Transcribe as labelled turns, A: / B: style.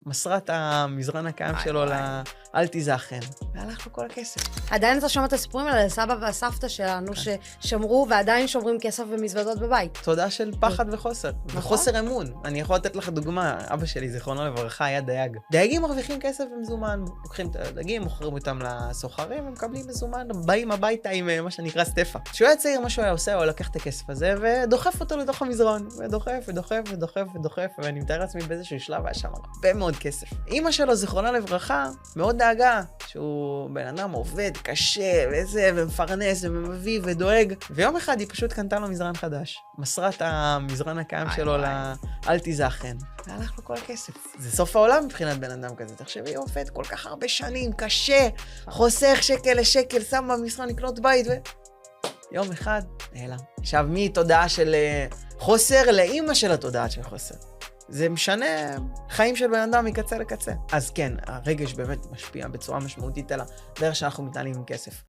A: מסרה את המזרן הקיים שלו אל תיזכן, והלך לו כל הכסף.
B: עדיין אתה שומע את הסיפורים האלה, סבא והסבתא שלנו ששמרו ועדיין שומרים כסף במזוודות בבית.
A: תודה של פחד וחוסר, וחוסר אמון. אני יכול לתת לך דוגמה, אבא שלי, זיכרונו לברכה, היה דייג. דייגים מרוויחים כסף במזומן, לוקחים את הדייגים, מוכרים אותם לסוחרים, ומקבלים מזומן, באים הביתה עם מה שנקרא סטפה. כשהוא היה צעיר, מה שהוא היה עושה, הוא לקח את הכסף הזה ודוחף אותו לתוך המזרון, ודוחף, ודוחף, ודוחף, ודוחף, ואני מתאר לעצמי באיזשהו שלב היה שם הרבה מאוד כסף. אמא שלו, זיכרונה לברכה, מאוד דאגה, שהוא בן אדם עובד קשה, ומפרנס, ומביא, ודואג. ויום אחד היא פשוט קנתה לו מזרן חדש. מסרה את המזרן הקיים שלו אל תיזכן. והלך לו כל הכסף. זה סוף העולם מבחינת בן אדם כזה. תחשבי, הוא עובד כל כך הרבה שנים, קשה, חוסך שקל לשקל, שם במזרן לקנות בית, יום אחד, נעלם. עכשיו, מתודעה של חוסר לאמא של התודעה של חוסר. זה משנה חיים של בן אדם מקצה לקצה. אז כן, הרגש באמת משפיע בצורה משמעותית על הדרך שאנחנו מתנהלים עם כסף.